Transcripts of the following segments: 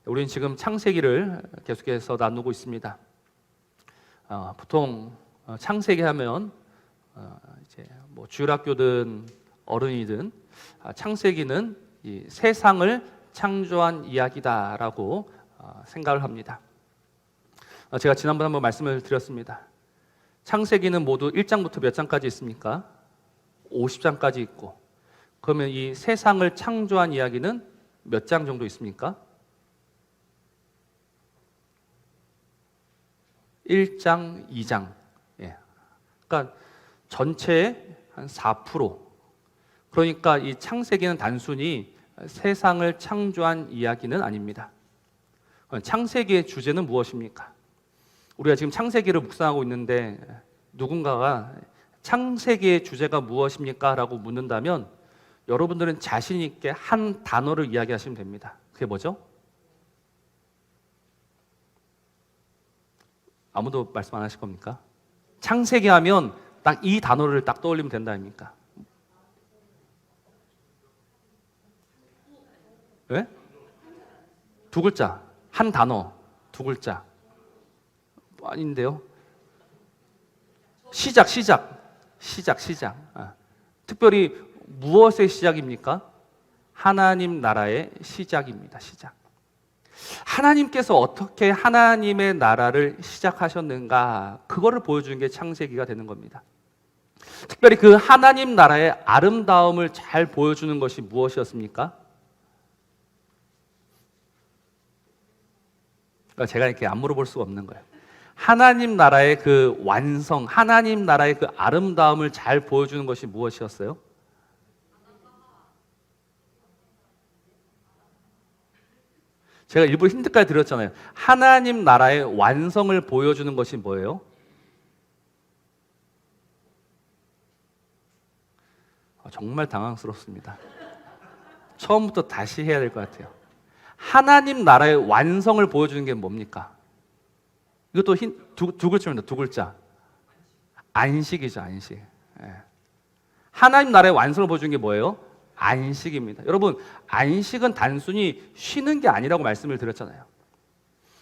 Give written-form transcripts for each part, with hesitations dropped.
우리는 지금 창세기를 계속해서 나누고 있습니다. 보통 창세기 하면 이제 뭐 주일학교든 어른이든 창세기는 이 세상을 창조한 이야기다라고 생각을 합니다. 제가 지난번에 한번 말씀을 드렸습니다. 창세기는 모두 1장부터 몇 장까지 있습니까? 50장까지 있고, 그러면 이 세상을 창조한 이야기는 몇 장 정도 있습니까? 1장, 2장. 그러니까 전체의 한 4%. 그러니까 이 창세기는 단순히 세상을 창조한 이야기는 아닙니다. 창세기의 주제는 무엇입니까? 우리가 지금 창세기를 묵상하고 있는데 누군가가 창세기의 주제가 무엇입니까? 라고 묻는다면 여러분들은 자신 있게 한 단어를 이야기하시면 됩니다. 그게 뭐죠? 아무도 말씀 안 하실 겁니까? 창세기 하면 딱 이 단어를 딱 떠올리면 된다 아닙니까? 왜? 두 글자, 한 단어, 두 글자. 아닌데요? 시작. 특별히 무엇의 시작입니까? 하나님 나라의 시작입니다. 시작. 하나님께서 어떻게 하나님의 나라를 시작하셨는가, 그거를 보여주는 게 창세기가 되는 겁니다. 특별히 그 하나님 나라의 아름다움을 잘 보여주는 것이 무엇이었습니까? 그러니까 제가 이렇게 안 물어볼 수가 없는 거예요. 하나님 나라의 그 완성, 하나님 나라의 그 아름다움을 잘 보여주는 것이 무엇이었어요? 제가 일부러 힌트까지 드렸잖아요. 하나님 나라의 완성을 보여주는 것이 뭐예요? 정말 당황스럽습니다. 처음부터 다시 해야 될 것 같아요. 하나님 나라의 완성을 보여주는 게 뭡니까? 이것도 두 글자입니다. 두 글자. 안식이죠, 안식. 하나님 나라의 완성을 보여주는 게 뭐예요? 안식입니다. 여러분, 안식은 단순히 쉬는 게 아니라고 말씀을 드렸잖아요.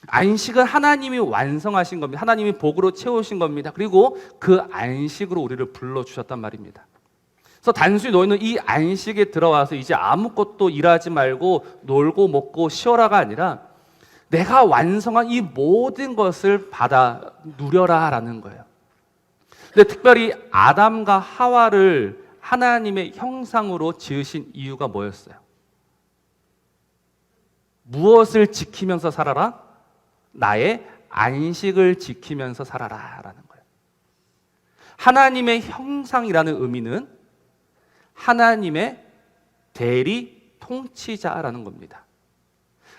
안식은 하나님이 완성하신 겁니다. 하나님이 복으로 채우신 겁니다. 그리고 그 안식으로 우리를 불러주셨단 말입니다. 그래서 단순히 너희는 이 안식에 들어와서 이제 아무것도 일하지 말고 놀고 먹고 쉬어라가 아니라 내가 완성한 이 모든 것을 받아 누려라라는 거예요. 근데 특별히 아담과 하와를 하나님의 형상으로 지으신 이유가 뭐였어요? 무엇을 지키면서 살아라? 나의 안식을 지키면서 살아라라는 거예요. 하나님의 형상이라는 의미는 하나님의 대리 통치자라는 겁니다.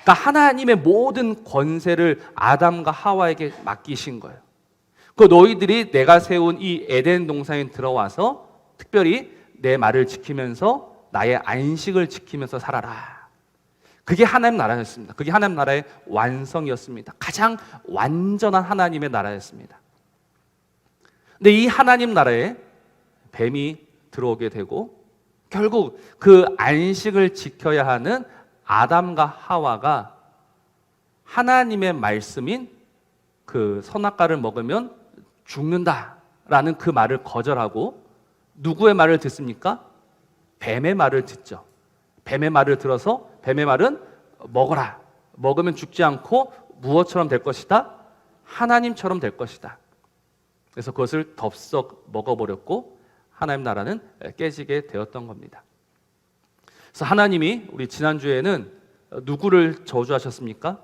그러니까 하나님의 모든 권세를 아담과 하와에게 맡기신 거예요. 그 너희들이 내가 세운 이 에덴 동산에 들어와서 특별히 내 말을 지키면서 나의 안식을 지키면서 살아라. 그게 하나님 나라였습니다. 그게 하나님 나라의 완성이었습니다. 가장 완전한 하나님의 나라였습니다. 근데 이 하나님 나라에 뱀이 들어오게 되고 결국 그 안식을 지켜야 하는 아담과 하와가 하나님의 말씀인 그 선악과를 먹으면 죽는다라는 그 말을 거절하고 누구의 말을 듣습니까? 뱀의 말을 듣죠. 뱀의 말을 들어서 뱀의 말은 먹어라. 먹으면 죽지 않고 무엇처럼 될 것이다? 하나님처럼 될 것이다. 그래서 그것을 덥석 먹어버렸고 하나님 나라는 깨지게 되었던 겁니다. 그래서 하나님이 우리 지난주에는 누구를 저주하셨습니까?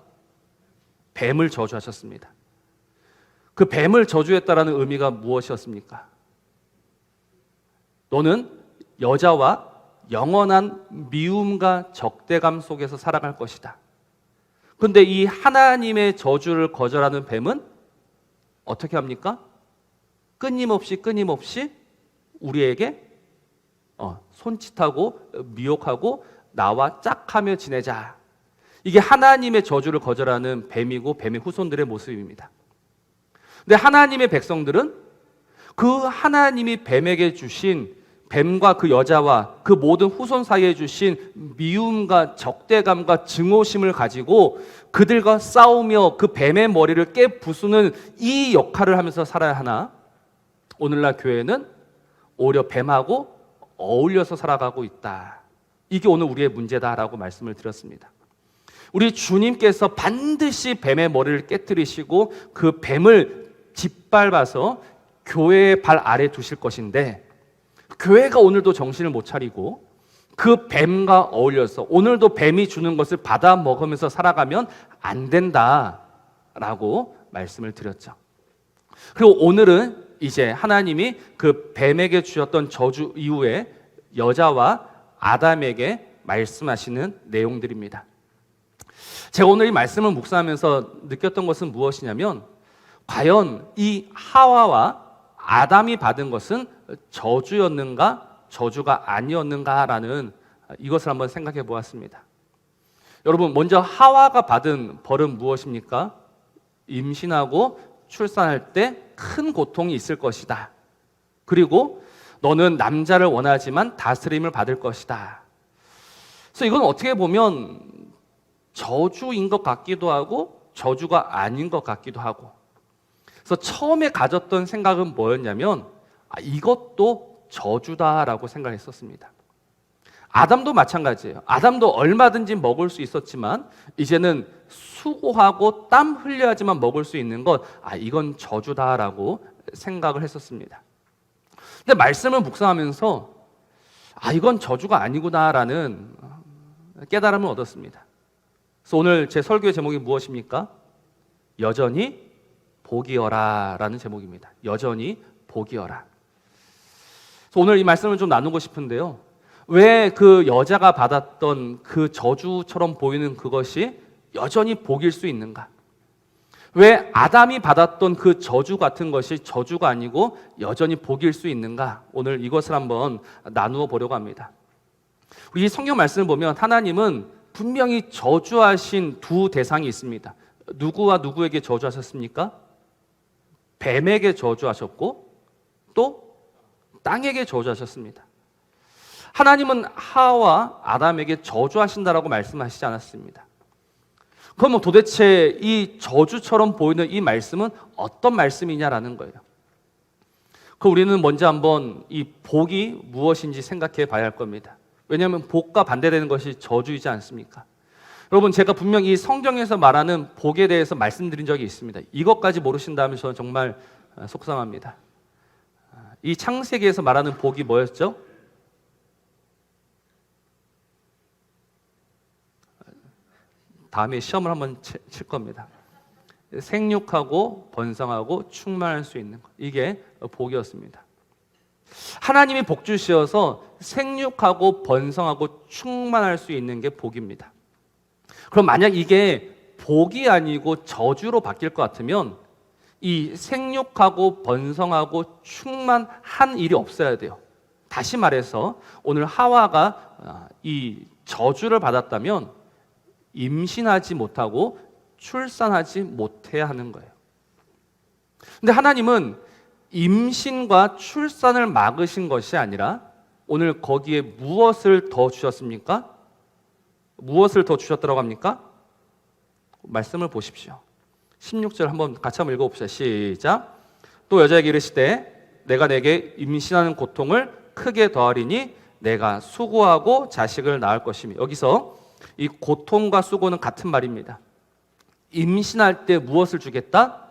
뱀을 저주하셨습니다. 그 뱀을 저주했다라는 의미가 무엇이었습니까? 너는 여자와 영원한 미움과 적대감 속에서 살아갈 것이다. 그런데 이 하나님의 저주를 거절하는 뱀은 어떻게 합니까? 끊임없이 우리에게 손짓하고 미혹하고 나와 짝하며 지내자. 이게 하나님의 저주를 거절하는 뱀이고 뱀의 후손들의 모습입니다. 근데 하나님의 백성들은 그 하나님이 뱀에게 주신 뱀과 그 여자와 그 모든 후손 사이에 주신 미움과 적대감과 증오심을 가지고 그들과 싸우며 그 뱀의 머리를 깨부수는 이 역할을 하면서 살아야 하나, 오늘날 교회는 오히려 뱀하고 어울려서 살아가고 있다. 이게 오늘 우리의 문제다라고 말씀을 드렸습니다. 우리 주님께서 반드시 뱀의 머리를 깨뜨리시고 그 뱀을 짓밟아서 교회의 발 아래 두실 것인데, 교회가 오늘도 정신을 못 차리고 그 뱀과 어울려서 오늘도 뱀이 주는 것을 받아 먹으면서 살아가면 안 된다라고 말씀을 드렸죠. 그리고 오늘은 이제 하나님이 그 뱀에게 주셨던 저주 이후에 여자와 아담에게 말씀하시는 내용들입니다. 제가 오늘 이 말씀을 묵상하면서 느꼈던 것은 무엇이냐면, 과연 이 하와와 아담이 받은 것은 저주였는가 저주가 아니었는가라는 이것을 한번 생각해 보았습니다. 여러분, 먼저 하와가 받은 벌은 무엇입니까? 임신하고 출산할 때 큰 고통이 있을 것이다. 그리고 너는 남자를 원하지만 다스림을 받을 것이다. 그래서 이건 어떻게 보면 저주인 것 같기도 하고 저주가 아닌 것 같기도 하고, 그래서 처음에 가졌던 생각은 뭐였냐면, 이것도 저주다라고 생각했었습니다. 아담도 마찬가지예요. 아담도 얼마든지 먹을 수 있었지만 이제는 수고하고 땀 흘려야지만 먹을 수 있는 것, 이건 저주다라고 생각을 했었습니다. 근데 말씀을 묵상하면서 이건 저주가 아니구나라는 깨달음을 얻었습니다. 그래서 오늘 제 설교의 제목이 무엇입니까? 여전히 복이여라 라는 제목입니다. 여전히 복이여라. 그래서 오늘 이 말씀을 좀 나누고 싶은데요, 왜 그 여자가 받았던 그 저주처럼 보이는 그것이 여전히 복일 수 있는가? 왜 아담이 받았던 그 저주 같은 것이 저주가 아니고 여전히 복일 수 있는가? 오늘 이것을 한번 나누어 보려고 합니다. 우리 성경 말씀을 보면 하나님은 분명히 저주하신 두 대상이 있습니다. 누구와 누구에게 저주하셨습니까? 뱀에게 저주하셨고 또 땅에게 저주하셨습니다. 하나님은 하와 아담에게 저주하신다라고 말씀하시지 않았습니다. 그럼 도대체 이 저주처럼 보이는 이 말씀은 어떤 말씀이냐라는 거예요. 우리는 먼저 한번 이 복이 무엇인지 생각해 봐야 할 겁니다. 왜냐하면 복과 반대되는 것이 저주이지 않습니까? 여러분, 제가 분명히 이 성경에서 말하는 복에 대해서 말씀드린 적이 있습니다. 이것까지 모르신다면 저는 정말 속상합니다. 이 창세기에서 말하는 복이 뭐였죠? 다음에 시험을 한번 칠 겁니다. 생육하고 번성하고 충만할 수 있는 것, 이게 복이었습니다. 하나님이 복 주시어서 생육하고 번성하고 충만할 수 있는 게 복입니다. 그럼 만약 이게 복이 아니고 저주로 바뀔 것 같으면 이 생육하고 번성하고 충만한 일이 없어야 돼요. 다시 말해서 오늘 하와가 이 저주를 받았다면 임신하지 못하고 출산하지 못해야 하는 거예요. 근데 하나님은 임신과 출산을 막으신 것이 아니라 오늘 거기에 무엇을 더 주셨습니까? 무엇을 더 주셨다고 합니까? 말씀을 보십시오. 16절 한번 같이 한번 읽어봅시다. 시작. 또 여자에게 이르시되 내가 내게 임신하는 고통을 크게 더하리니 내가 수고하고 자식을 낳을 것이며, 여기서 이 고통과 수고는 같은 말입니다. 임신할 때 무엇을 주겠다?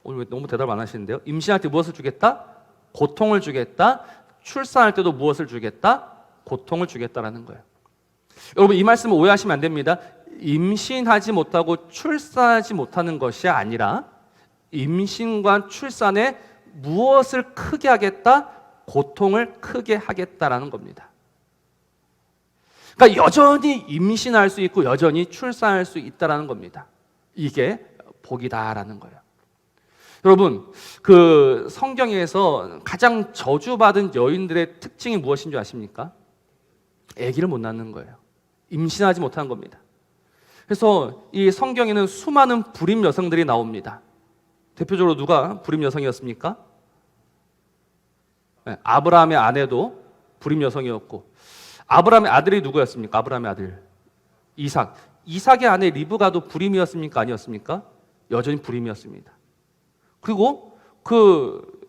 오늘 왜 너무 대답 안 하시는데요? 임신할 때 무엇을 주겠다? 고통을 주겠다. 출산할 때도 무엇을 주겠다? 고통을 주겠다라는 거예요. 여러분, 이 말씀을 오해하시면 안 됩니다. 임신하지 못하고 출산하지 못하는 것이 아니라 임신과 출산에 무엇을 크게 하겠다? 고통을 크게 하겠다라는 겁니다. 그러니까 여전히 임신할 수 있고 여전히 출산할 수 있다라는 겁니다. 이게 복이다라는 거예요. 여러분, 그 성경에서 가장 저주받은 여인들의 특징이 무엇인 줄 아십니까? 아기를 못 낳는 거예요. 임신하지 못하는 겁니다. 그래서 이 성경에는 수많은 불임 여성들이 나옵니다. 대표적으로 누가 불임 여성이었습니까? 아브라함의 아내도 불임 여성이었고, 아브라함의 아들이 누구였습니까? 아브라함의 아들 이삭. 이삭의 아내 리브가도 불임이었습니까? 아니었습니까? 여전히 불임이었습니다. 그리고 그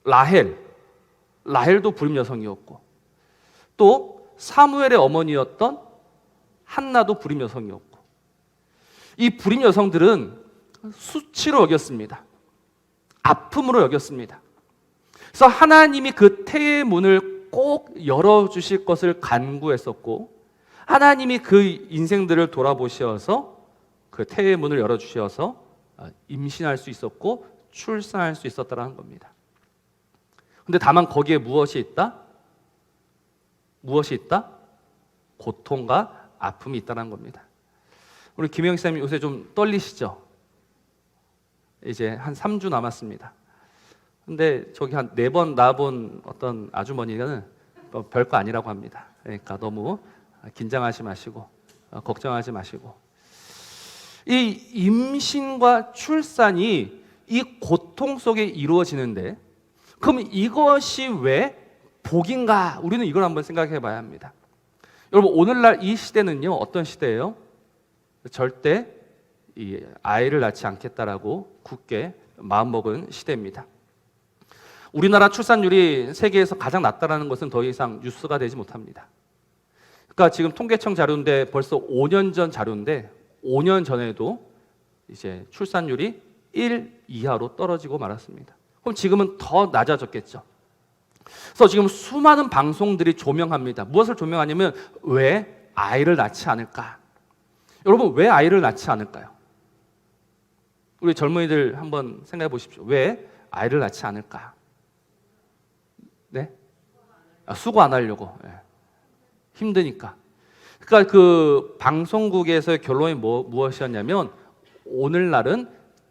라헬도 불임 여성이었고, 또 사무엘의 어머니였던 한나도 불임 여성이었고, 이 불임 여성들은 수치로 여겼습니다. 아픔으로 여겼습니다. 그래서 하나님이 그 태의 문을 꼭 열어주실 것을 간구했었고, 하나님이 그 인생들을 돌아보셔서 그 태의 문을 열어주셔서 임신할 수 있었고 출산할 수 있었다는 겁니다. 근데 다만 거기에 무엇이 있다? 무엇이 있다? 고통과 아픔이 있다는 겁니다. 우리 김영 쌤 요새 좀 떨리시죠? 이제 한 3주 남았습니다. 근데 저기 한 4번 낳아본 어떤 아주머니는 별거 아니라고 합니다. 그러니까 너무 긴장하지 마시고 걱정하지 마시고, 이 임신과 출산이 이 고통 속에 이루어지는데, 그럼 이것이 왜 복인가? 우리는 이걸 한번 생각해 봐야 합니다. 여러분, 오늘날 이 시대는요, 어떤 시대예요? 절대 이 아이를 낳지 않겠다라고 굳게 마음먹은 시대입니다. 우리나라 출산율이 세계에서 가장 낮다라는 것은 더 이상 뉴스가 되지 못합니다. 그러니까 지금 통계청 자료인데 벌써 5년 전 자료인데, 5년 전에도 이제 출산율이 1 이하로 떨어지고 말았습니다. 그럼 지금은 더 낮아졌겠죠. 그래서 지금 수많은 방송들이 조명합니다. 무엇을 조명하냐면, 왜 아이를 낳지 않을까? 여러분, 왜 아이를 낳지 않을까요? 우리 젊은이들 한번 생각해 보십시오. 왜 아이를 낳지 않을까? 네? 수고 안 하려고. 네. 힘드니까. 그러니까 그 방송국에서의 결론이 무엇이었냐면, 오늘날은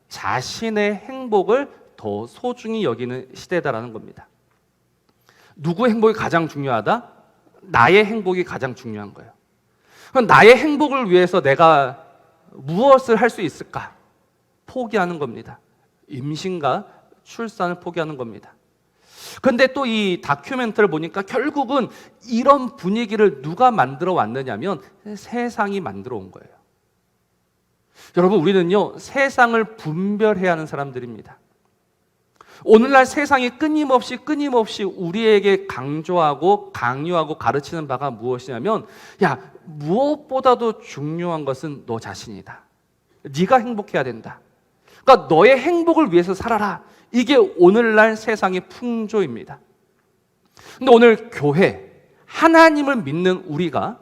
자신의 행복을 더 소중히 여기는 시대다라는 겁니다. 누구의 행복이 가장 중요하다? 나의 행복이 가장 중요한 거예요. 그럼 나의 행복을 위해서 내가 무엇을 할 수 있을까? 포기하는 겁니다. 임신과 출산을 포기하는 겁니다. 그런데 또 이 다큐멘터리를 보니까 결국은 이런 분위기를 누가 만들어 왔느냐면 세상이 만들어 온 거예요. 여러분, 우리는요, 세상을 분별해야 하는 사람들입니다. 오늘날 세상이 끊임없이 우리에게 강조하고 강요하고 가르치는 바가 무엇이냐면, 야, 무엇보다도 중요한 것은 너 자신이다. 네가 행복해야 된다. 그러니까 너의 행복을 위해서 살아라. 이게 오늘날 세상의 풍조입니다. 근데 오늘 교회, 하나님을 믿는 우리가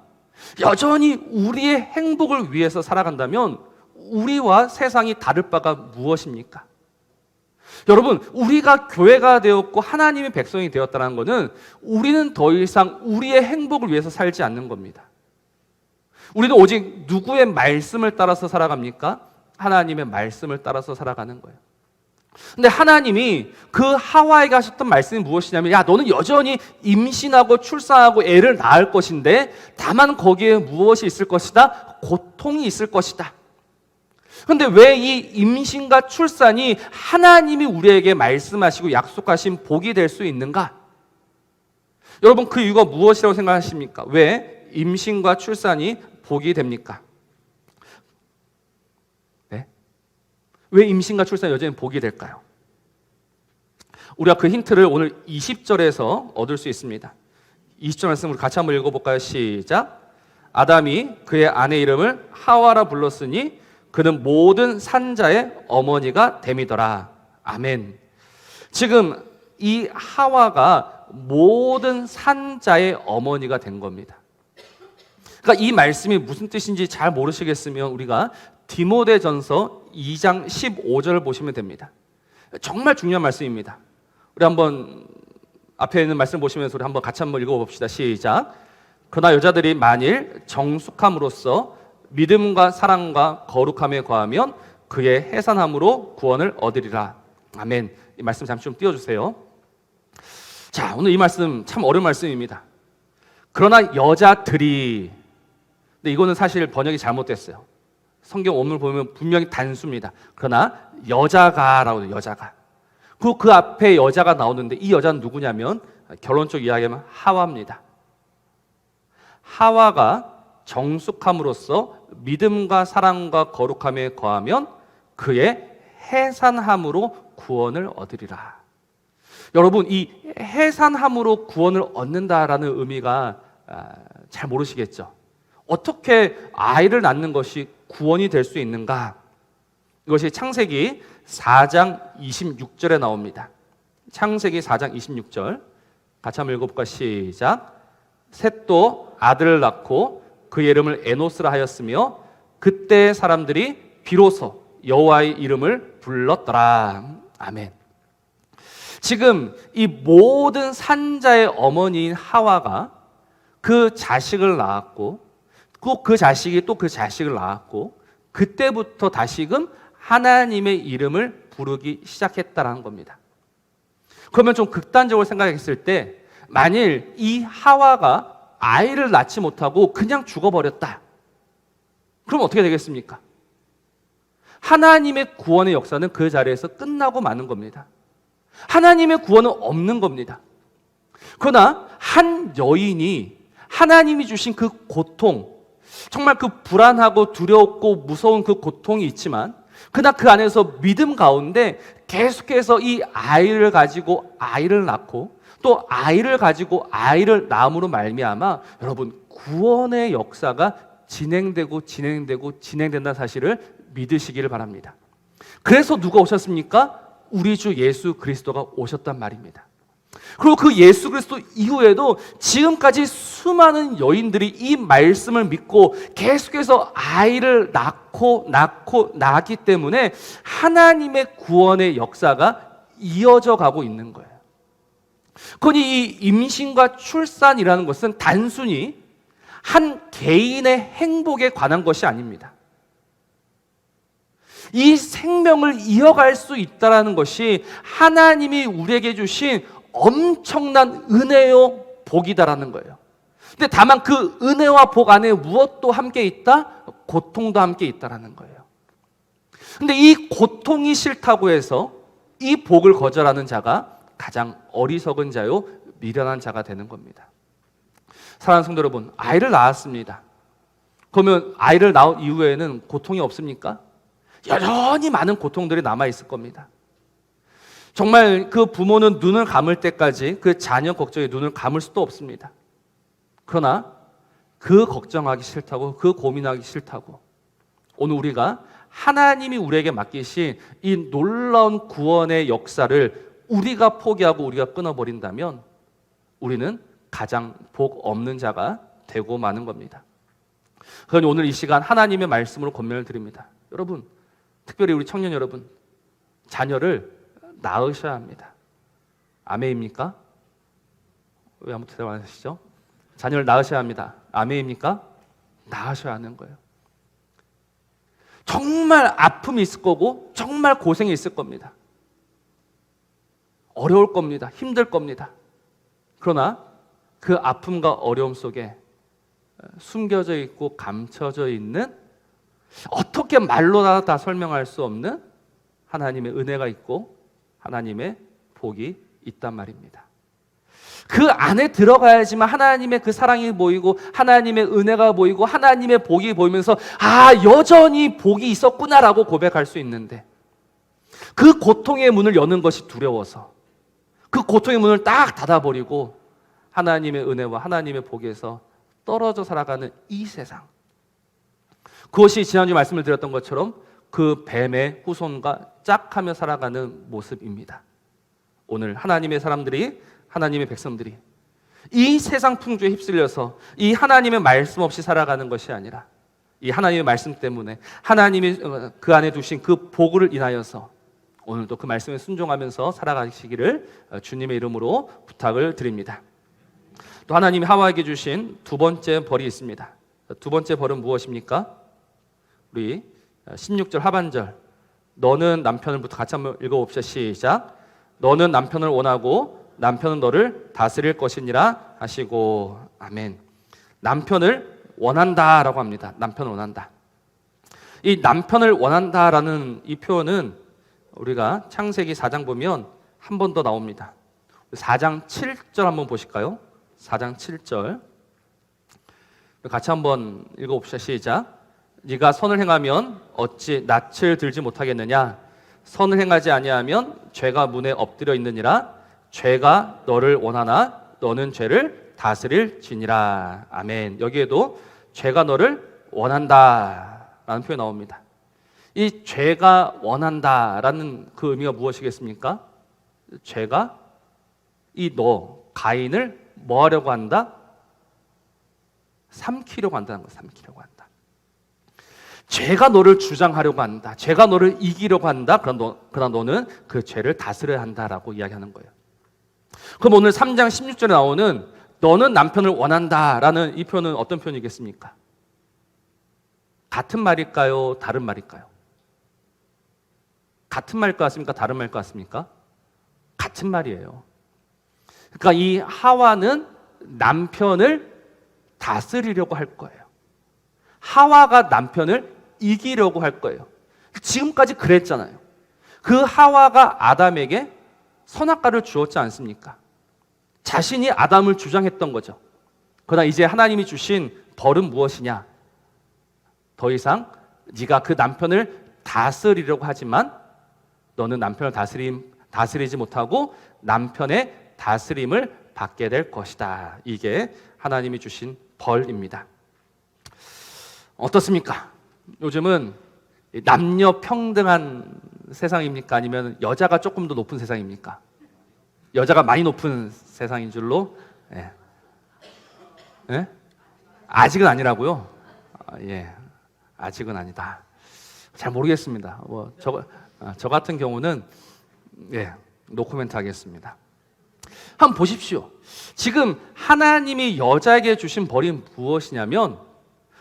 여전히 우리의 행복을 위해서 살아간다면 우리와 세상이 다를 바가 무엇입니까? 여러분, 우리가 교회가 되었고 하나님의 백성이 되었다는 것은 우리는 더 이상 우리의 행복을 위해서 살지 않는 겁니다. 우리는 오직 누구의 말씀을 따라서 살아갑니까? 하나님의 말씀을 따라서 살아가는 거예요. 근데 하나님이 그 하와에게 하셨던 말씀이 무엇이냐면, 야, 너는 여전히 임신하고 출산하고 애를 낳을 것인데 다만 거기에 무엇이 있을 것이다? 고통이 있을 것이다. 그런데 왜 이 임신과 출산이 하나님이 우리에게 말씀하시고 약속하신 복이 될 수 있는가? 여러분, 그 이유가 무엇이라고 생각하십니까? 왜 임신과 출산이 복이 됩니까? 네? 왜 임신과 출산이 여전히 복이 될까요? 우리가 그 힌트를 오늘 20절에서 얻을 수 있습니다. 20절 말씀 우리 같이 한번 읽어볼까요? 시작. 아담이 그의 아내 이름을 하와라 불렀으니 그는 모든 산자의 어머니가 됨이더라. 아멘. 지금 이 하와가 모든 산자의 어머니가 된 겁니다. 그러니까 이 말씀이 무슨 뜻인지 잘 모르시겠으면 우리가 디모데전서 2장 15절을 보시면 됩니다. 정말 중요한 말씀입니다. 우리 한번 앞에 있는 말씀 보시면서 우리 한번 같이 한번 읽어봅시다. 시작. 그러나 여자들이 만일 정숙함으로써 믿음과 사랑과 거룩함에 거하면 그의 해산함으로 구원을 얻으리라. 아멘. 이 말씀 잠시 좀 띄워주세요. 자, 오늘 이 말씀 참 어려운 말씀입니다. 그러나 여자들이, 근데 이거는 사실 번역이 잘못됐어요. 성경 원문을 보면 분명히 단수입니다. 그러나 여자가라고 해요. 여자가. 그 앞에 여자가 나오는데 이 여자는 누구냐면 결론적 이야기하면 하와입니다. 하와가 정숙함으로써 믿음과 사랑과 거룩함에 거하면 그의 해산함으로 구원을 얻으리라. 여러분, 이 해산함으로 구원을 얻는다라는 의미가 잘 모르시겠죠? 어떻게 아이를 낳는 것이 구원이 될 수 있는가? 이것이 창세기 4장 26절에 나옵니다. 창세기 4장 26절 같이 한번 읽어볼까? 시작. 셋도 아들을 낳고 그의 이름을 에노스라 하였으며 그때 사람들이 비로소 여호와의 이름을 불렀더라. 아멘. 지금 이 모든 산자의 어머니인 하와가 그 자식을 낳았고 그 자식이 또 그 자식을 낳았고 그때부터 다시금 하나님의 이름을 부르기 시작했다라는 겁니다. 그러면 좀 극단적으로 생각했을 때 만일 이 하와가 아이를 낳지 못하고 그냥 죽어버렸다. 그럼 어떻게 되겠습니까? 하나님의 구원의 역사는 그 자리에서 끝나고 마는 겁니다. 하나님의 구원은 없는 겁니다. 그러나 한 여인이 하나님이 주신 그 고통, 정말 그 불안하고 두렵고 무서운 그 고통이 있지만 그러나 그 안에서 믿음 가운데 계속해서 이 아이를 가지고 아이를 낳고 또 아이를 가지고 아이를 낳음으로 말미암아 여러분 구원의 역사가 진행된다는 사실을 믿으시기를 바랍니다. 그래서 누가 오셨습니까? 우리 주 예수 그리스도가 오셨단 말입니다. 그리고 그 예수 그리스도 이후에도 지금까지 수많은 여인들이 이 말씀을 믿고 계속해서 아이를 낳기 때문에 하나님의 구원의 역사가 이어져 가고 있는 거예요. 그러니 이 임신과 출산이라는 것은 단순히 한 개인의 행복에 관한 것이 아닙니다. 이 생명을 이어갈 수 있다는 것이 하나님이 우리에게 주신 엄청난 은혜요 복이다라는 거예요. 근데 다만 그 은혜와 복 안에 무엇도 함께 있다? 고통도 함께 있다라는 거예요. 근데 이 고통이 싫다고 해서 이 복을 거절하는 자가 가장 어리석은 자요 미련한 자가 되는 겁니다. 사랑하는 성도 여러분, 아이를 낳았습니다. 그러면 아이를 낳은 이후에는 고통이 없습니까? 여전히 많은 고통들이 남아있을 겁니다. 정말 그 부모는 눈을 감을 때까지 그 자녀 걱정에 눈을 감을 수도 없습니다. 그러나 그 걱정하기 싫다고, 그 고민하기 싫다고 오늘 우리가 하나님이 우리에게 맡기신 이 놀라운 구원의 역사를 우리가 포기하고 우리가 끊어버린다면 우리는 가장 복 없는 자가 되고 마는 겁니다. 그러니 오늘 이 시간 하나님의 말씀으로 권면을 드립니다. 여러분, 특별히 우리 청년 여러분, 자녀를 낳으셔야 합니다. 아멘입니까? 왜 아무도 대답 안 하시죠? 자녀를 낳으셔야 합니다. 아멘입니까? 낳으셔야 하는 거예요. 정말 아픔이 있을 거고 정말 고생이 있을 겁니다. 어려울 겁니다. 힘들 겁니다. 그러나 그 아픔과 어려움 속에 숨겨져 있고 감춰져 있는 어떻게 말로 다 설명할 수 없는 하나님의 은혜가 있고 하나님의 복이 있단 말입니다. 그 안에 들어가야지만 하나님의 그 사랑이 보이고 하나님의 은혜가 보이고 하나님의 복이 보이면서 여전히 복이 있었구나라고 고백할 수 있는데 그 고통의 문을 여는 것이 두려워서 그 고통의 문을 딱 닫아버리고 하나님의 은혜와 하나님의 복에서 떨어져 살아가는 이 세상, 그것이 지난주 말씀을 드렸던 것처럼 그 뱀의 후손과 짝하며 살아가는 모습입니다. 오늘 하나님의 사람들이, 하나님의 백성들이 이 세상 풍조에 휩쓸려서 이 하나님의 말씀 없이 살아가는 것이 아니라 이 하나님의 말씀 때문에 하나님이 그 안에 두신 그 복을 인하여서 오늘도 그 말씀에 순종하면서 살아가시기를 주님의 이름으로 부탁을 드립니다. 또 하나님이 하와에게 주신 두 번째 벌이 있습니다. 두 번째 벌은 무엇입니까? 우리 16절 하반절, 너는 남편을부터 같이 한번 읽어봅시다. 시작. 너는 남편을 원하고 남편은 너를 다스릴 것이니라 하시고. 아멘. 남편을 원한다라고 합니다. 남편을 원한다. 이 남편을 원한다라는 이 표현은 우리가 창세기 4장 보면 한 번 더 나옵니다. 4장 7절 한번 보실까요? 4장 7절 같이 한번 읽어봅시다. 시작. 네가 선을 행하면 어찌 낯을 들지 못하겠느냐? 선을 행하지 아니하면 죄가 문에 엎드려 있느니라. 죄가 너를 원하나 너는 죄를 다스릴지니라. 아멘. 여기에도 죄가 너를 원한다라는 표현이 나옵니다. 이 죄가 원한다라는 그 의미가 무엇이겠습니까? 죄가 이 너 가인을 뭐 하려고 한다? 삼키려고 한다는 거예요. 삼키려고 한다. 죄가 너를 주장하려고 한다. 죄가 너를 이기려고 한다. 그러나 너는 그 죄를 다스려야 한다라고 이야기하는 거예요. 그럼 오늘 3장 16절에 나오는 너는 남편을 원한다라는 이 표현은 어떤 표현이겠습니까? 같은 말일까요? 다른 말일까요? 같은 말일 것 같습니까? 다른 말일 것 같습니까? 같은 말이에요. 그러니까 이 하와는 남편을 다스리려고 할 거예요. 하와가 남편을 이기려고 할 거예요. 지금까지 그랬잖아요. 그 하와가 아담에게 선악과를 주었지 않습니까? 자신이 아담을 주장했던 거죠. 그러나 이제 하나님이 주신 벌은 무엇이냐? 더 이상 네가 그 남편을 다스리려고 하지만 너는 남편을 다스리지 못하고 남편의 다스림을 받게 될 것이다. 이게 하나님이 주신 벌입니다. 어떻습니까? 요즘은 남녀 평등한 세상입니까? 아니면 여자가 조금 더 높은 세상입니까? 여자가 많이 높은 세상인 줄로? 예. 예? 아직은 아니라고요? 예. 아직은 아니다. 잘 모르겠습니다. 저 같은 경우는 노코멘트 하겠습니다. 한번 보십시오. 지금 하나님이 여자에게 주신 벌이 무엇이냐면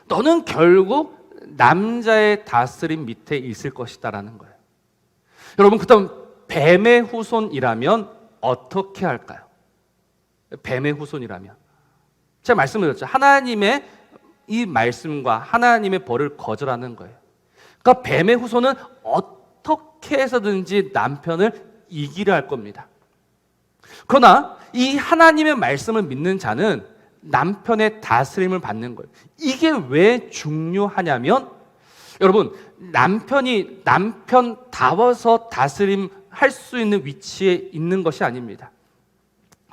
너는 결국 남자의 다스림 밑에 있을 것이다라는 거예요. 여러분, 그다음 뱀의 후손이라면 어떻게 할까요? 뱀의 후손이라면 제가 말씀드렸죠. 하나님의 이 말씀과 하나님의 벌을 거절하는 거예요. 그러니까 뱀의 후손은 어떻게 해서든지 남편을 이기려 할 겁니다. 그러나 이 하나님의 말씀을 믿는 자는 남편의 다스림을 받는 거예요. 이게 왜 중요하냐면 여러분, 남편이 남편다워서 다스림할 수 있는 위치에 있는 것이 아닙니다.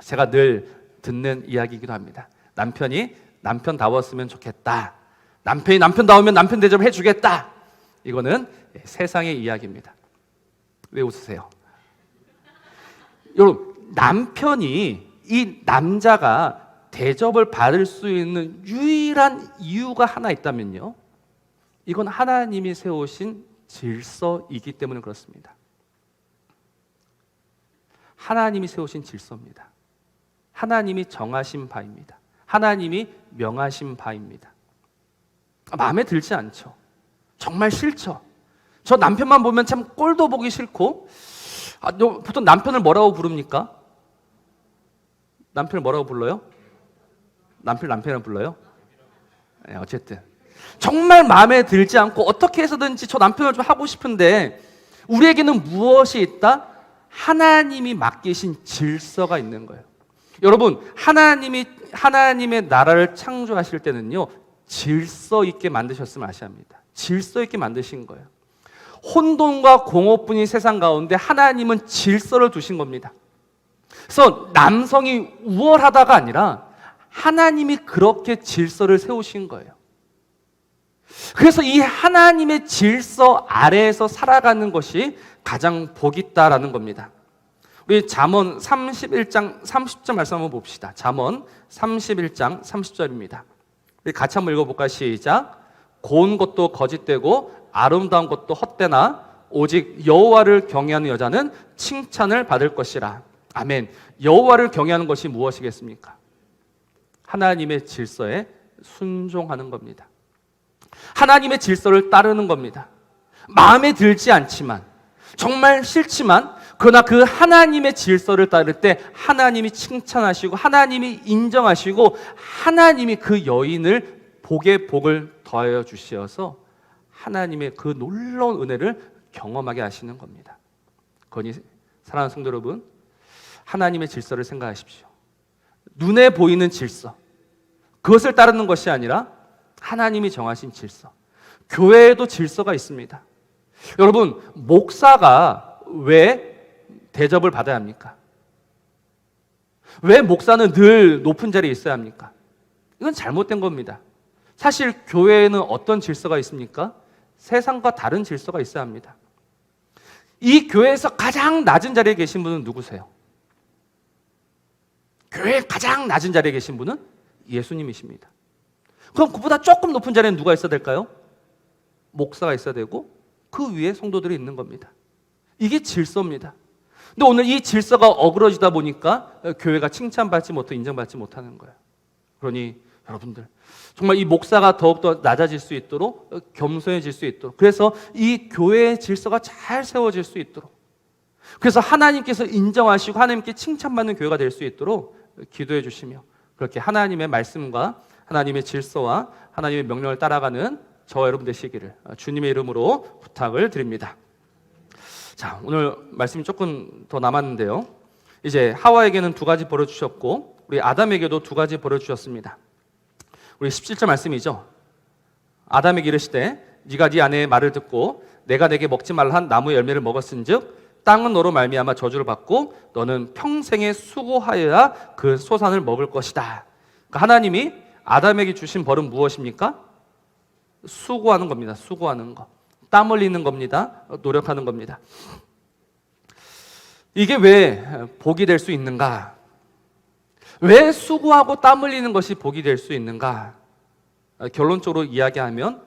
제가 늘 듣는 이야기이기도 합니다. 남편이 남편다웠으면 좋겠다. 남편이 남편다우면 남편 대접을 해주겠다. 이거는 세상의 이야기입니다. 왜 웃으세요? 여러분, 남편이 이 남자가 대접을 받을 수 있는 유일한 이유가 하나 있다면요, 이건 하나님이 세우신 질서이기 때문에 그렇습니다. 하나님이 세우신 질서입니다. 하나님이 정하신 바입니다. 하나님이 명하신 바입니다. 마음에 들지 않죠. 정말 싫죠. 저 남편만 보면 참 꼴도 보기 싫고, 보통 남편을 뭐라고 부릅니까? 남편을 뭐라고 불러요? 남편을 불러요? 네, 어쨌든 정말 마음에 들지 않고 어떻게 해서든지 저 남편을 좀 하고 싶은데 우리에게는 무엇이 있다? 하나님이 맡기신 질서가 있는 거예요. 여러분, 하나님의 나라를 창조하실 때는요, 질서 있게 만드셨으면 아셔야 합니다. 질서 있게 만드신 거예요. 혼돈과 공허뿐인 세상 가운데 하나님은 질서를 두신 겁니다. 그래서 남성이 우월하다가 아니라 하나님이 그렇게 질서를 세우신 거예요. 그래서 이 하나님의 질서 아래에서 살아가는 것이 가장 복이 있다라는 겁니다. 우리 잠언 31장 30절 말씀 한번 봅시다. 잠언 31장 30절입니다. 우리 같이 한번 읽어볼까요? 시작. 고운 것도 거짓되고 아름다운 것도 헛되나 오직 여호와를 경외하는 여자는 칭찬을 받을 것이라. 아멘. 여호와를 경외하는 것이 무엇이겠습니까? 하나님의 질서에 순종하는 겁니다. 하나님의 질서를 따르는 겁니다. 마음에 들지 않지만, 정말 싫지만, 그러나 그 하나님의 질서를 따를 때 하나님이 칭찬하시고 하나님이 인정하시고 하나님이 그 여인을 복에 복을 더하여 주시어서 하나님의 그 놀라운 은혜를 경험하게 하시는 겁니다. 그러니 사랑하는 성도 여러분, 하나님의 질서를 생각하십시오. 눈에 보이는 질서, 그것을 따르는 것이 아니라 하나님이 정하신 질서. 교회에도 질서가 있습니다. 여러분, 목사가 왜 대접을 받아야 합니까? 왜 목사는 늘 높은 자리에 있어야 합니까? 이건 잘못된 겁니다. 사실 교회에는 어떤 질서가 있습니까? 세상과 다른 질서가 있어야 합니다. 이 교회에서 가장 낮은 자리에 계신 분은 누구세요? 교회에 가장 낮은 자리에 계신 분은 예수님이십니다. 그럼 그보다 조금 높은 자리에는 누가 있어야 될까요? 목사가 있어야 되고 그 위에 성도들이 있는 겁니다. 이게 질서입니다. 근데 오늘 이 질서가 어그러지다 보니까 교회가 칭찬받지 못하고 인정받지 못하는 거예요. 그러니 여러분들 정말 이 목사가 더욱더 낮아질 수 있도록 겸손해질 수 있도록, 그래서 이 교회의 질서가 잘 세워질 수 있도록, 그래서 하나님께서 인정하시고 하나님께 칭찬받는 교회가 될 수 있도록 기도해 주시며, 그렇게 하나님의 말씀과 하나님의 질서와 하나님의 명령을 따라가는 저와 여러분 되시기를 주님의 이름으로 부탁을 드립니다. 자, 오늘 말씀이 조금 더 남았는데요, 이제 하와에게는 2가지 벌을 주셨고 우리 아담에게도 2가지 벌을 주셨습니다. 우리 17절 말씀이죠. 아담에게 이르시되 네가 네 아내의 말을 듣고 내가 내게 먹지 말라 한 나무의 열매를 먹었은즉 땅은 너로 말미암아 저주를 받고 너는 평생에 수고하여야 그 소산을 먹을 것이다. 그러니까 하나님이 아담에게 주신 벌은 무엇입니까? 수고하는 겁니다. 수고하는 거. 땀 흘리는 겁니다. 노력하는 겁니다. 이게 왜 복이 될 수 있는가? 왜 수고하고 땀 흘리는 것이 복이 될 수 있는가? 결론적으로 이야기하면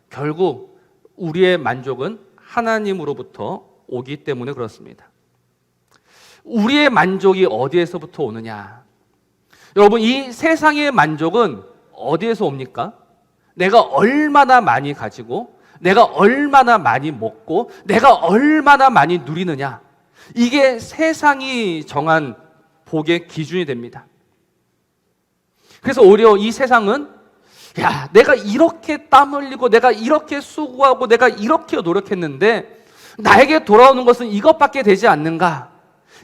결국 우리의 만족은 하나님으로부터 오기 때문에 그렇습니다. 우리의 만족이 어디에서부터 오느냐? 여러분, 이 세상의 만족은 어디에서 옵니까? 내가 얼마나 많이 가지고 내가 얼마나 많이 먹고 내가 얼마나 많이 누리느냐, 이게 세상이 정한 복의 기준이 됩니다. 그래서 오히려 이 세상은 야, 내가 이렇게 땀 흘리고 내가 이렇게 수고하고 내가 이렇게 노력했는데 나에게 돌아오는 것은 이것밖에 되지 않는가,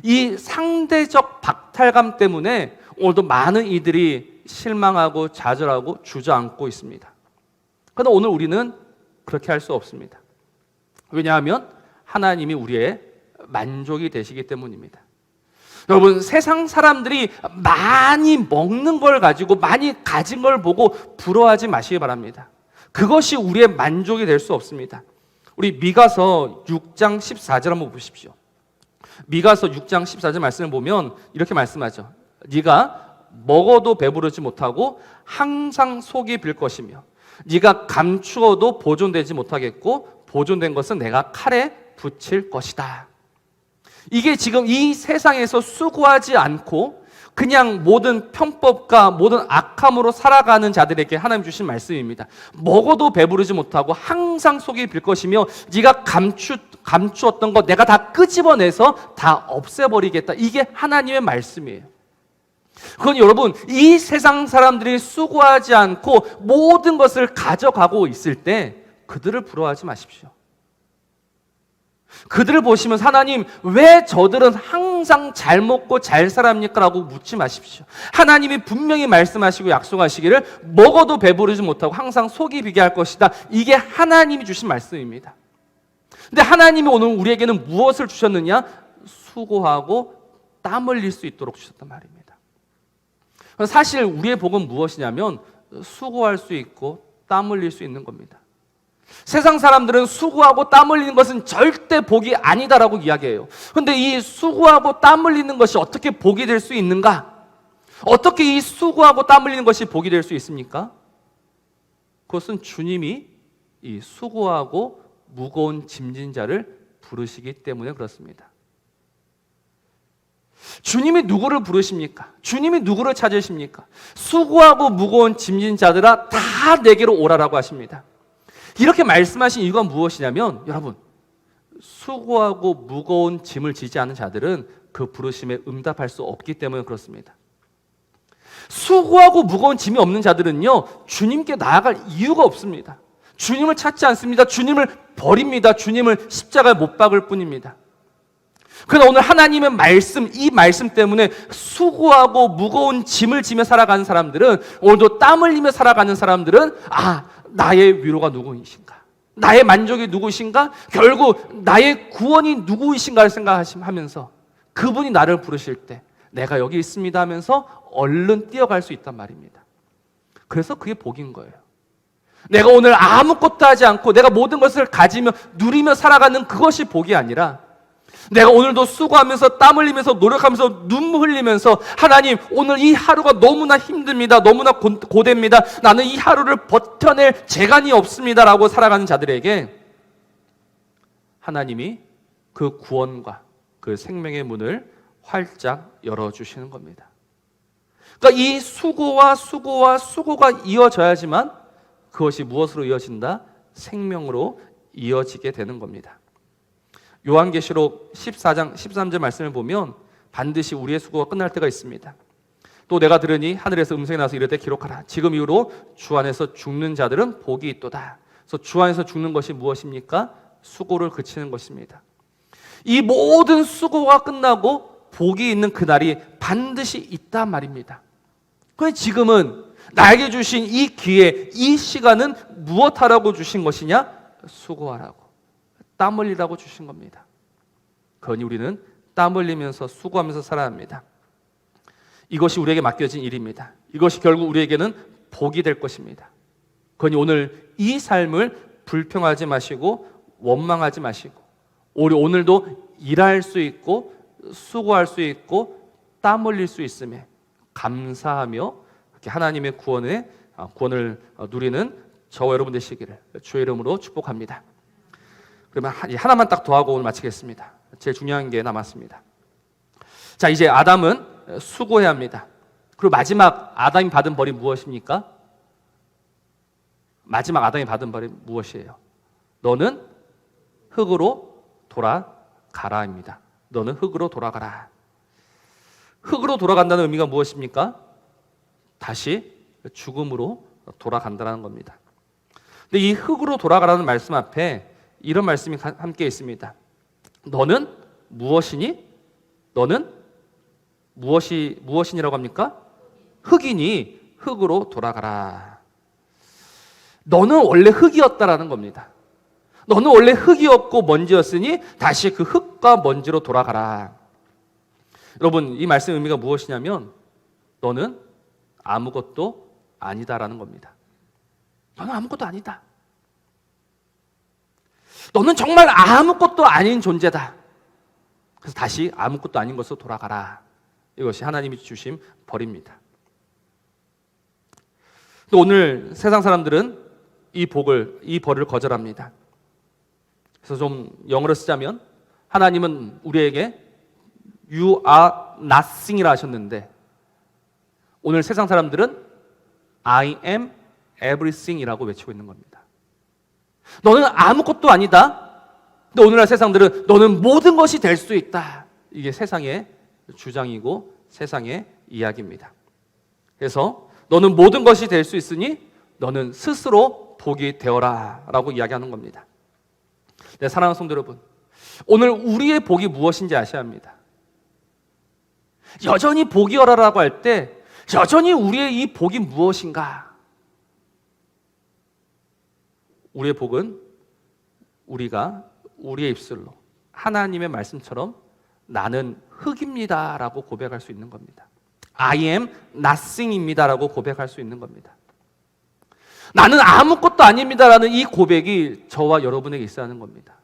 이 상대적 박탈감 때문에 오늘도 많은 이들이 실망하고 좌절하고 주저앉고 있습니다. 그러나 오늘 우리는 그렇게 할 수 없습니다. 왜냐하면 하나님이 우리의 만족이 되시기 때문입니다. 여러분, 세상 사람들이 많이 먹는 걸 가지고 많이 가진 걸 보고 부러워하지 마시기 바랍니다. 그것이 우리의 만족이 될 수 없습니다. 우리 미가서 6장 14절 한번 보십시오. 미가서 6장 14절 말씀을 보면 이렇게 말씀하죠. 네가 먹어도 배부르지 못하고 항상 속이 빌 것이며 네가 감추어도 보존되지 못하겠고 보존된 것은 내가 칼에 붙일 것이다. 이게 지금 이 세상에서 수고하지 않고 그냥 모든 편법과 모든 악함으로 살아가는 자들에게 하나님 주신 말씀입니다. 먹어도 배부르지 못하고 항상 속이 빌 것이며 네가 감추었던 거 내가 다 끄집어내서 다 없애버리겠다. 이게 하나님의 말씀이에요. 그건 여러분, 이 세상 사람들이 수고하지 않고 모든 것을 가져가고 있을 때 그들을 부러워하지 마십시오. 그들을 보시면서 하나님, 왜 저들은 항상 잘 먹고 잘 살합니까? 라고 묻지 마십시오. 하나님이 분명히 말씀하시고 약속하시기를 먹어도 배부르지 못하고 항상 속이 비게 할 것이다. 이게 하나님이 주신 말씀입니다. 근데 하나님이 오늘 우리에게는 무엇을 주셨느냐? 수고하고 땀 흘릴 수 있도록 주셨단 말입니다. 사실 우리의 복은 무엇이냐면 수고할 수 있고 땀 흘릴 수 있는 겁니다. 세상 사람들은 수고하고 땀 흘리는 것은 절대 복이 아니다라고 이야기해요. 그런데 이 수고하고 땀 흘리는 것이 어떻게 복이 될 수 있는가? 어떻게 이 수고하고 땀 흘리는 것이 복이 될 수 있습니까? 그것은 주님이 이 수고하고 무거운 짐진 자를 부르시기 때문에 그렇습니다. 주님이 누구를 부르십니까? 주님이 누구를 찾으십니까? 수고하고 무거운 짐진 자들아 다 내게로 오라라고 하십니다. 이렇게 말씀하신 이유가 무엇이냐면, 여러분, 수고하고 무거운 짐을 지지 않은 자들은 그 부르심에 응답할 수 없기 때문에 그렇습니다. 수고하고 무거운 짐이 없는 자들은요, 주님께 나아갈 이유가 없습니다. 주님을 찾지 않습니다. 주님을 버립니다. 주님을 십자가에 못 박을 뿐입니다. 그러나 오늘 하나님의 말씀, 이 말씀 때문에 수고하고 무거운 짐을 지며 살아가는 사람들은, 오늘도 땀 흘리며 살아가는 사람들은, 나의 위로가 누구이신가? 나의 만족이 누구이신가? 결국 나의 구원이 누구이신가를 생각하면서 그분이 나를 부르실 때 내가 여기 있습니다 하면서 얼른 뛰어갈 수 있단 말입니다. 그래서 그게 복인 거예요. 내가 오늘 아무것도 하지 않고 내가 모든 것을 가지며 누리며 살아가는 그것이 복이 아니라, 내가 오늘도 수고하면서 땀 흘리면서 노력하면서 눈물 흘리면서, 하나님 오늘 이 하루가 너무나 힘듭니다, 너무나 고됩니다, 나는 이 하루를 버텨낼 재간이 없습니다 라고 살아가는 자들에게 하나님이 그 구원과 그 생명의 문을 활짝 열어주시는 겁니다. 그러니까 이 수고가 이어져야지만 그것이 무엇으로 이어진다? 생명으로 이어지게 되는 겁니다. 요한계시록 14장 13절 말씀을 보면 반드시 우리의 수고가 끝날 때가 있습니다. 또 내가 들으니 하늘에서 음성이 나서 이르되 기록하라. 지금 이후로 주 안에서 죽는 자들은 복이 있도다. 그래서 주 안에서 죽는 것이 무엇입니까? 수고를 그치는 것입니다. 이 모든 수고가 끝나고 복이 있는 그날이 반드시 있단 말입니다. 그런데 지금은 나에게 주신 이 기회, 이 시간은 무엇하라고 주신 것이냐? 수고하라고, 땀 흘리라고 주신 겁니다. 그러니 우리는 땀 흘리면서 수고하면서 살아야 합니다. 이것이 우리에게 맡겨진 일입니다. 이것이 결국 우리에게는 복이 될 것입니다. 그러니 오늘 이 삶을 불평하지 마시고 원망하지 마시고, 우리 오늘도 일할 수 있고 수고할 수 있고 땀 흘릴 수 있음에 감사하며 하나님의 구원을 누리는 저와 여러분 되시기를 주의 이름으로 축복합니다. 그러면 하나만 딱 더 하고 오늘 마치겠습니다. 제일 중요한 게 남았습니다. 자, 이제 아담은 수고해야 합니다. 그리고 마지막 아담이 받은 벌이 무엇입니까? 마지막 아담이 받은 벌이 무엇이에요? 너는 흙으로 돌아가라입니다. 너는 흙으로 돌아가라. 흙으로 돌아간다는 의미가 무엇입니까? 다시 죽음으로 돌아간다는 겁니다. 근데 이 흙으로 돌아가라는 말씀 앞에 이런 말씀이 함께 있습니다. 너는 무엇이니? 너는 무엇이니라고 합니까? 흙이니 흙으로 돌아가라. 너는 원래 흙이었다라는 겁니다. 너는 원래 흙이었고 먼지였으니 다시 그 흙과 먼지로 돌아가라. 여러분, 이 말씀의 의미가 무엇이냐면 너는 아무것도 아니다라는 겁니다. 너는 아무것도 아니다. 너는 정말 아무것도 아닌 존재다. 그래서 다시 아무것도 아닌 것으로 돌아가라. 이것이 하나님이 주신 벌입니다. 또 오늘 세상 사람들은 이 벌을 거절합니다. 그래서 좀 영어로 쓰자면 하나님은 우리에게 You are nothing이라 하셨는데, 오늘 세상 사람들은 I am everything이라고 외치고 있는 겁니다. 너는 아무것도 아니다. 근데 오늘날 세상들은 너는 모든 것이 될 수 있다. 이게 세상의 주장이고 세상의 이야기입니다. 그래서 너는 모든 것이 될 수 있으니 너는 스스로 복이 되어라 라고 이야기하는 겁니다. 네, 사랑하는 성도 여러분, 오늘 우리의 복이 무엇인지 아셔야 합니다. 여전히 복이어라라고 할 때 여전히 우리의 이 복이 무엇인가? 우리의 복은 우리가 우리의 입술로 하나님의 말씀처럼 나는 흙입니다 라고 고백할 수 있는 겁니다. I am nothing입니다 라고 고백할 수 있는 겁니다. 나는 아무것도 아닙니다 라는 이 고백이 저와 여러분에게 있어야 하는 겁니다.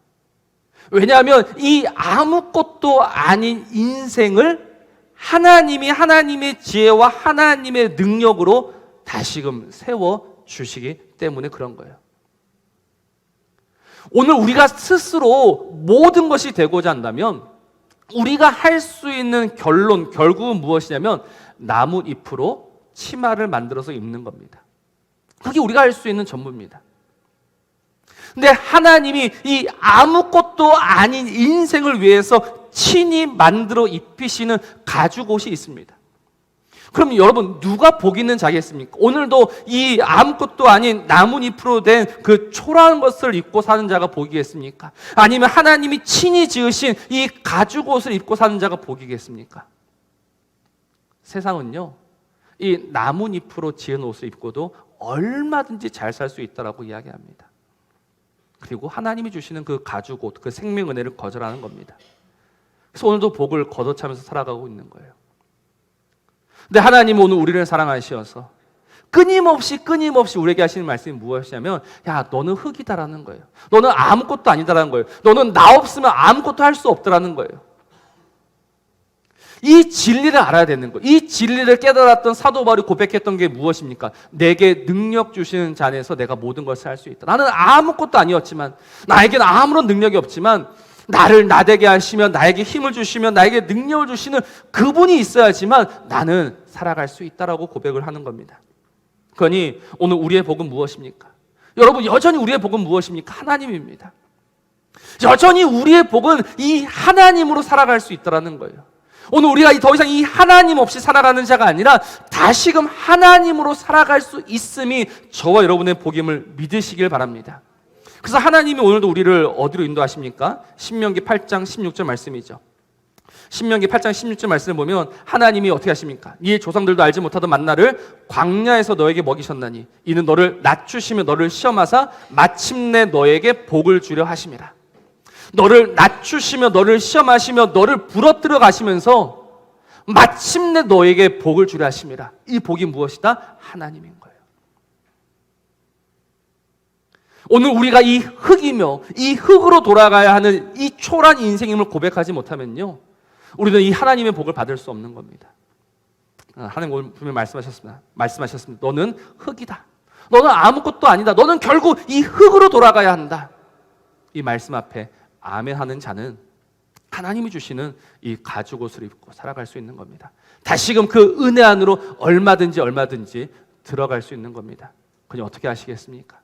왜냐하면 이 아무것도 아닌 인생을 하나님이 하나님의 지혜와 하나님의 능력으로 다시금 세워주시기 때문에 그런 거예요. 오늘 우리가 스스로 모든 것이 되고자 한다면 우리가 할 수 있는 결국은 무엇이냐면 나뭇잎으로 치마를 만들어서 입는 겁니다. 그게 우리가 할 수 있는 전부입니다. 근데 하나님이 이 아무것도 아닌 인생을 위해서 친히 만들어 입히시는 가죽옷이 있습니다. 그럼 여러분, 누가 복 있는 자겠습니까? 오늘도 이 아무것도 아닌 나뭇잎으로 된 그 초라한 것을 입고 사는 자가 복이겠습니까? 아니면 하나님이 친히 지으신 이 가죽옷을 입고 사는 자가 복이겠습니까? 세상은요, 이 나뭇잎으로 지은 옷을 입고도 얼마든지 잘 살 수 있다라고 이야기합니다. 그리고 하나님이 주시는 그 가죽옷, 그 생명 은혜를 거절하는 겁니다. 그래서 오늘도 복을 걷어차면서 살아가고 있는 거예요. 근데 하나님은 오늘 우리를 사랑하셔서 끊임없이 우리에게 하시는 말씀이 무엇이냐면, 야, 너는 흙이다라는 거예요. 너는 아무것도 아니다라는 거예요. 너는 나 없으면 아무것도 할 수 없다라는 거예요. 이 진리를 알아야 되는 거예요. 이 진리를 깨달았던 사도 바울이 고백했던 게 무엇입니까? 내게 능력 주시는 자 안에서 내가 모든 것을 할 수 있다. 나는 아무것도 아니었지만, 나에게는 아무런 능력이 없지만 나를 나되게 하시며 나에게 힘을 주시며 나에게 능력을 주시는 그분이 있어야지만 나는 살아갈 수 있다라고 고백을 하는 겁니다. 그러니 오늘 우리의 복은 무엇입니까? 여러분, 여전히 우리의 복은 무엇입니까? 하나님입니다. 여전히 우리의 복은 이 하나님으로 살아갈 수 있다는 거예요. 오늘 우리가 더 이상 이 하나님 없이 살아가는 자가 아니라 다시금 하나님으로 살아갈 수 있음이 저와 여러분의 복임을 믿으시길 바랍니다. 그래서 하나님이 오늘도 우리를 어디로 인도하십니까? 신명기 8장 16절 말씀이죠. 신명기 8장 16절 말씀을 보면 하나님이 어떻게 하십니까? 네 조상들도 알지 못하던 만나를 광야에서 너에게 먹이셨나니 이는 너를 낮추시며 너를 시험하사 마침내 너에게 복을 주려 하심이라. 너를 낮추시며 너를 시험하시며 너를 부러뜨려 가시면서 마침내 너에게 복을 주려 하심이라. 이 복이 무엇이다? 하나님인 거예요. 오늘 우리가 이 흙이며 이 흙으로 돌아가야 하는 이 초라한 인생임을 고백하지 못하면요, 우리는 이 하나님의 복을 받을 수 없는 겁니다. 하나님 오늘 분명히 말씀하셨습니다. 너는 흙이다. 너는 아무것도 아니다. 너는 결국 이 흙으로 돌아가야 한다. 이 말씀 앞에 아멘하는 자는 하나님이 주시는 이 가죽옷을 입고 살아갈 수 있는 겁니다. 다시금 그 은혜 안으로 얼마든지 들어갈 수 있는 겁니다. 그냥 어떻게 하시겠습니까?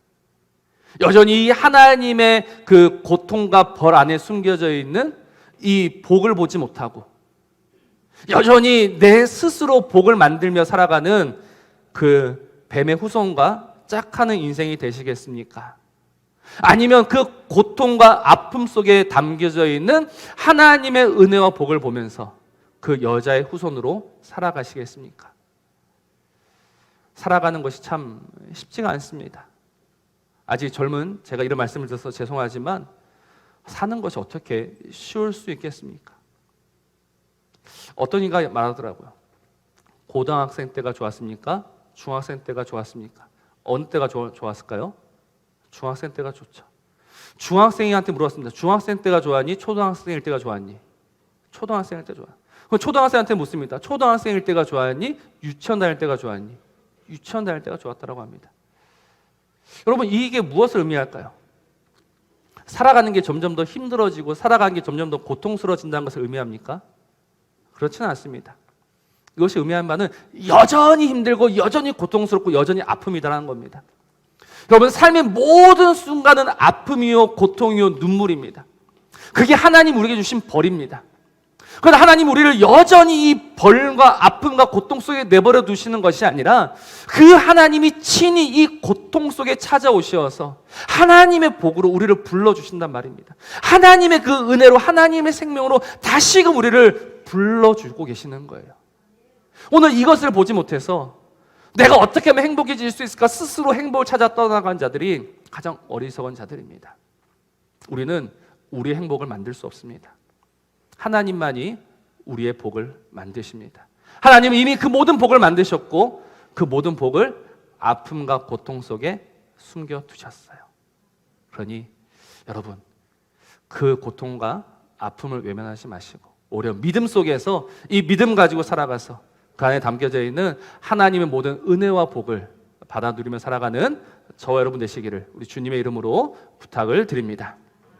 여전히 이 하나님의 그 고통과 벌 안에 숨겨져 있는 이 복을 보지 못하고 여전히 내 스스로 복을 만들며 살아가는 그 뱀의 후손과 짝하는 인생이 되시겠습니까? 아니면 그 고통과 아픔 속에 담겨져 있는 하나님의 은혜와 복을 보면서 그 여자의 후손으로 살아가시겠습니까? 살아가는 것이 참 쉽지가 않습니다. 아직 젊은 제가 이런 말씀을 드려서 죄송하지만 사는 것이 어떻게 쉬울 수 있겠습니까? 어떤 이가 말하더라고요. 고등학생 때가 좋았습니까? 중학생 때가 좋았습니까? 어느 때가 좋았을까요? 중학생 때가 좋죠. 중학생한테 물었습니다. 중학생 때가 좋았니? 초등학생일 때가 좋았니? 초등학생일 때 좋아. 그럼 초등학생한테 묻습니다. 초등학생일 때가 좋았니? 유치원 다닐 때가 좋았니? 유치원 다닐 때가 좋았다고 합니다. 여러분, 이게 무엇을 의미할까요? 살아가는 게 점점 더 힘들어지고 살아가는 게 점점 더 고통스러워진다는 것을 의미합니까? 그렇지는 않습니다. 이것이 의미하는 바는 여전히 힘들고 여전히 고통스럽고 여전히 아픔이다라는 겁니다. 여러분, 삶의 모든 순간은 아픔이요 고통이요 눈물입니다. 그게 하나님 우리에게 주신 벌입니다. 그런데 하나님 우리를 여전히 이 벌과 아픔과 고통 속에 내버려 두시는 것이 아니라 그 하나님이 친히 이 고통 속에 찾아오셔서 하나님의 복으로 우리를 불러주신단 말입니다. 하나님의 그 은혜로 하나님의 생명으로 다시금 우리를 불러주고 계시는 거예요. 오늘 이것을 보지 못해서 내가 어떻게 하면 행복해질 수 있을까 스스로 행복을 찾아 떠나간 자들이 가장 어리석은 자들입니다. 우리는 우리의 행복을 만들 수 없습니다. 하나님만이 우리의 복을 만드십니다. 하나님은 이미 그 모든 복을 만드셨고 그 모든 복을 아픔과 고통 속에 숨겨두셨어요. 그러니 여러분, 그 고통과 아픔을 외면하지 마시고 오히려 믿음 속에서 이 믿음 가지고 살아가서 그 안에 담겨져 있는 하나님의 모든 은혜와 복을 받아 누리며 살아가는 저와 여러분 되시기를 우리 주님의 이름으로 부탁을 드립니다.